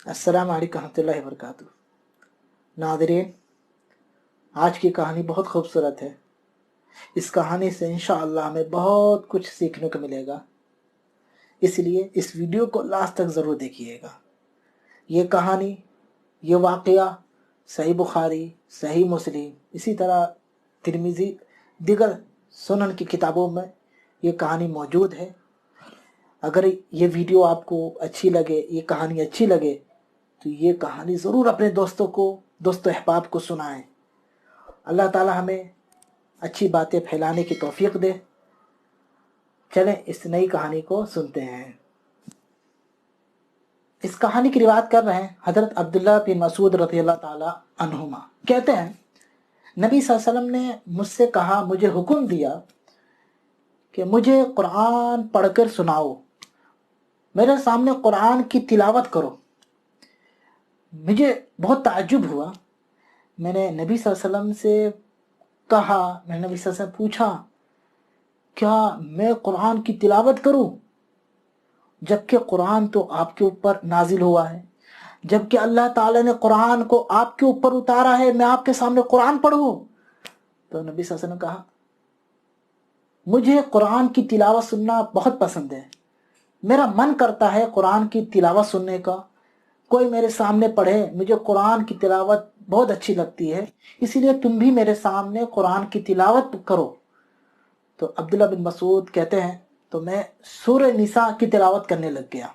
السلام علیکم ورحمۃ اللہ وبرکاتہ۔ ناظرین، آج کی کہانی بہت خوبصورت ہے۔ اس کہانی سے انشاءاللہ ہمیں بہت کچھ سیکھنے کو ملے گا، اس لیے اس ویڈیو کو لاسٹ تک ضرور دیکھیے گا۔ یہ کہانی، یہ واقعہ صحیح بخاری، صحیح مسلم، اسی طرح ترمذی، دیگر سنن کی کتابوں میں یہ کہانی موجود ہے۔ اگر یہ ویڈیو آپ کو اچھی لگے، یہ کہانی اچھی لگے، تو یہ کہانی ضرور اپنے دوست و احباب کو سنائیں۔ اللہ تعالی ہمیں اچھی باتیں پھیلانے کی توفیق دے۔ چلیں اس نئی کہانی کو سنتے ہیں۔ اس کہانی کی روایت کر رہے ہیں حضرت عبداللہ بن مسعود رضی اللہ تعالی عنہما۔ کہتے ہیں، نبی صلی اللہ علیہ وسلم نے مجھ سے کہا، مجھے حکم دیا کہ مجھے قرآن پڑھ کر سناؤ، میرے سامنے قرآن کی تلاوت کرو۔ مجھے بہت تعجب ہوا۔ میں نے نبی صلی اللہ علیہ وسلم سے کہا، میں نے نبی صلی اللہ علیہ وسلم سے پوچھا، کیا میں قرآن کی تلاوت کروں؟ جبکہ قرآن تو آپ کے اوپر نازل ہوا ہے، جبکہ اللہ تعالیٰ نے قرآن کو آپ کے اوپر اتارا ہے، میں آپ کے سامنے قرآن پڑھوں؟ تو نبی صلی اللہ علیہ وسلم نے کہا، مجھے قرآن کی تلاوت سننا بہت پسند ہے، میرا من کرتا ہے قرآن کی تلاوت سننے کا، کوئی میرے سامنے پڑھے، مجھے قرآن کی تلاوت بہت اچھی لگتی ہے، اسی لیے تم بھی میرے سامنے قرآن کی تلاوت کرو۔ تو عبداللہ بن مسعود کہتے ہیں، تو میں سورہ نساء کی تلاوت کرنے لگ گیا۔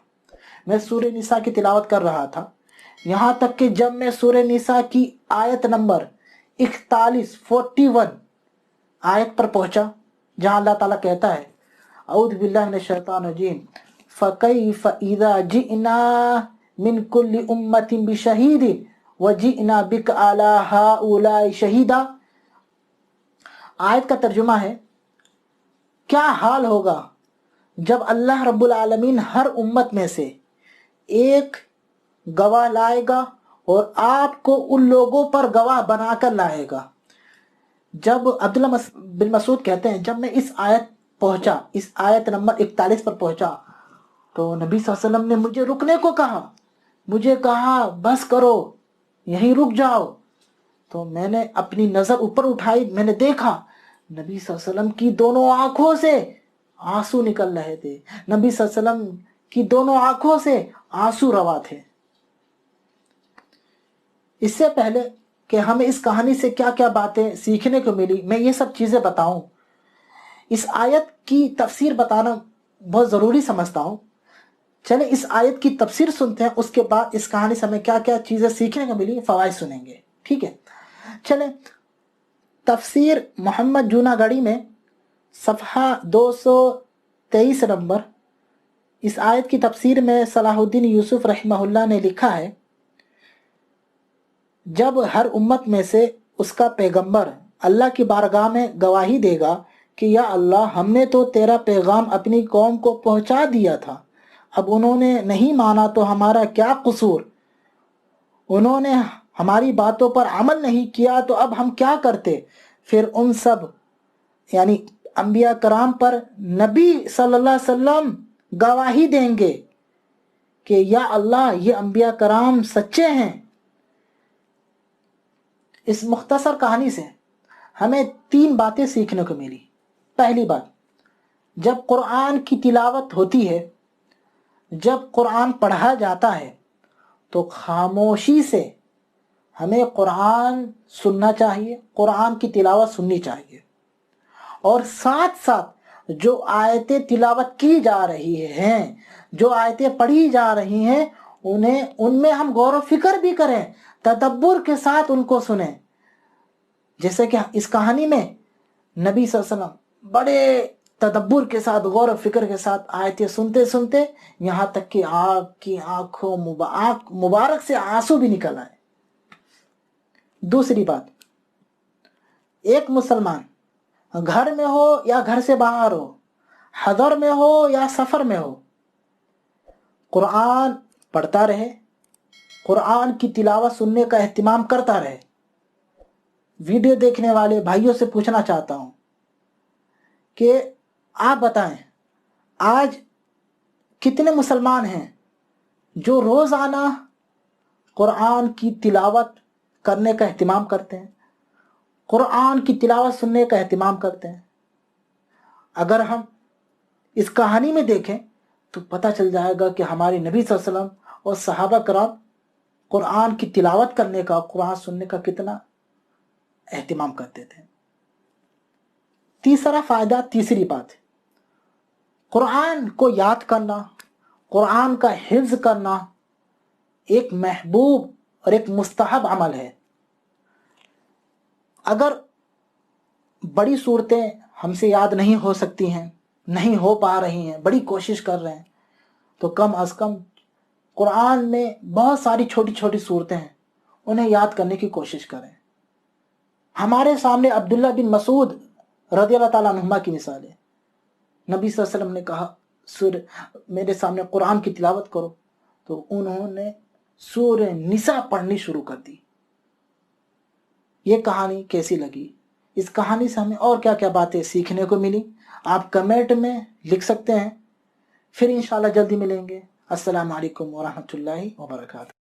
میں سورہ نساء کی تلاوت کر رہا تھا، یہاں تک کہ جب میں سورہ نساء کی آیت نمبر 41 آیت پر پہنچا، جہاں اللہ تعالیٰ کہتا ہے، اعوذ باللہ من الشیطان الرجیم، فَكَيْفَ إِذَا جِئْنَا مِن كُلِّ أُمَّةٍ بِشَهِيدٍ وَجِئْنَا بِكَ عَلَى هَؤُلَاءِ شَهِيدًا۔ آیت کا ترجمہ ہے، کیا حال ہوگا جب اللہ رب العالمین ہر امت میں سے ایک گواہ لائے گا اور آپ کو ان لوگوں پر گواہ بنا کر لائے گا۔ جب عبداللہ بن مسعود کہتے ہیں، جب میں اس آیت پہنچا، اس آیت نمبر 41 پر پہنچا، تو نبی صلی اللہ علیہ وسلم نے مجھے رکنے کو کہا، مجھے کہا بس کرو، یہیں رک جاؤ۔ تو میں نے اپنی نظر اوپر اٹھائی، میں نے دیکھا نبی صلی اللہ علیہ وسلم کی دونوں آنکھوں سے آنسو نکل رہے تھے، نبی صلی اللہ علیہ وسلم کی دونوں آنکھوں سے آنسو روا تھے۔ اس سے پہلے کہ ہمیں اس کہانی سے کیا کیا باتیں سیکھنے کو ملی، میں یہ سب چیزیں بتاؤں، اس آیت کی تفسیر بتانا بہت ضروری سمجھتا ہوں۔ چلیں اس آیت کی تفسیر سنتے ہیں، اس کے بعد اس کہانی سے ہمیں کیا کیا چیزیں سیکھنے کو ملی، فوائد سنیں گے، ٹھیک ہے؟ چلیں تفسیر محمد جوناگڑھی میں صفحہ 223 نمبر، اس آیت کی تفسیر میں صلاح الدین یوسف رحمہ اللہ نے لکھا ہے، جب ہر امت میں سے اس کا پیغمبر اللہ کی بارگاہ میں گواہی دے گا کہ یا اللہ، ہم نے تو تیرا پیغام اپنی قوم کو پہنچا دیا تھا، اب انہوں نے نہیں مانا تو ہمارا کیا قصور، انہوں نے ہماری باتوں پر عمل نہیں کیا تو اب ہم کیا کرتے؟ پھر ان سب یعنی انبیاء کرام پر نبی صلی اللہ علیہ وسلم گواہی دیں گے کہ یا اللہ، یہ انبیاء کرام سچے ہیں۔ اس مختصر کہانی سے ہمیں 3 باتیں سیکھنے کو ملی۔ پہلی بات، جب قرآن کی تلاوت ہوتی ہے، جب قرآن پڑھا جاتا ہے، تو خاموشی سے ہمیں قرآن سننا چاہیے، قرآن کی تلاوت سننی چاہیے، اور ساتھ ساتھ جو آیتیں تلاوت کی جا رہی ہیں، جو آیتیں پڑھی جا رہی ہیں، ان میں ہم غور و فکر بھی کریں، تدبر کے ساتھ ان کو سنیں۔ جیسے کہ اس کہانی میں نبی صلی اللہ علیہ وسلم بڑے تدبر کے ساتھ، غور و فکر کے ساتھ آیتیں سنتے سنتے یہاں تک کہ آپ کی آنکھوں مبارک سے آنسو بھی نکل آئے۔ دوسری بات، ایک مسلمان گھر میں ہو یا گھر سے باہر ہو، حضر میں ہو یا سفر میں ہو، قرآن پڑھتا رہے، قرآن کی تلاوت سننے کا اہتمام کرتا رہے۔ ویڈیو دیکھنے والے بھائیوں سے پوچھنا چاہتا ہوں کہ آپ بتائیں، آج کتنے مسلمان ہیں جو روزانہ قرآن کی تلاوت کرنے کا اہتمام کرتے ہیں، قرآن کی تلاوت سننے کا اہتمام کرتے ہیں۔ اگر ہم اس کہانی میں دیکھیں تو پتہ چل جائے گا کہ ہمارے نبی صلی اللہ علیہ وسلم اور صحابہ کرام قرآن کی تلاوت کرنے کا، قرآن سننے کا کتنا اہتمام کرتے تھے۔ تیسرا فائدہ، تیسری بات، قرآن کو یاد کرنا، قرآن کا حفظ کرنا ایک محبوب اور ایک مستحب عمل ہے۔ اگر بڑی صورتیں ہم سے یاد نہیں ہو سکتی ہیں، نہیں ہو پا رہی ہیں، بڑی کوشش کر رہے ہیں، تو کم از کم قرآن میں بہت ساری چھوٹی چھوٹی صورتیں ہیں، انہیں یاد کرنے کی کوشش کریں۔ ہمارے سامنے عبداللہ بن مسعود رضی اللہ تعالیٰ عنہما کی مثال ہے۔ نبی صلی اللہ علیہ وسلم نے کہا میرے سامنے قرآن کی تلاوت کرو، تو انہوں نے سورہ نساء پڑھنی شروع کر دی۔ یہ کہانی کیسی لگی؟ اس کہانی سے ہمیں اور کیا کیا باتیں سیکھنے کو ملی؟ آپ کمنٹ میں لکھ سکتے ہیں۔ پھر انشاءاللہ جلدی ملیں گے۔ السلام علیکم ورحمۃ اللہ وبرکاتہ۔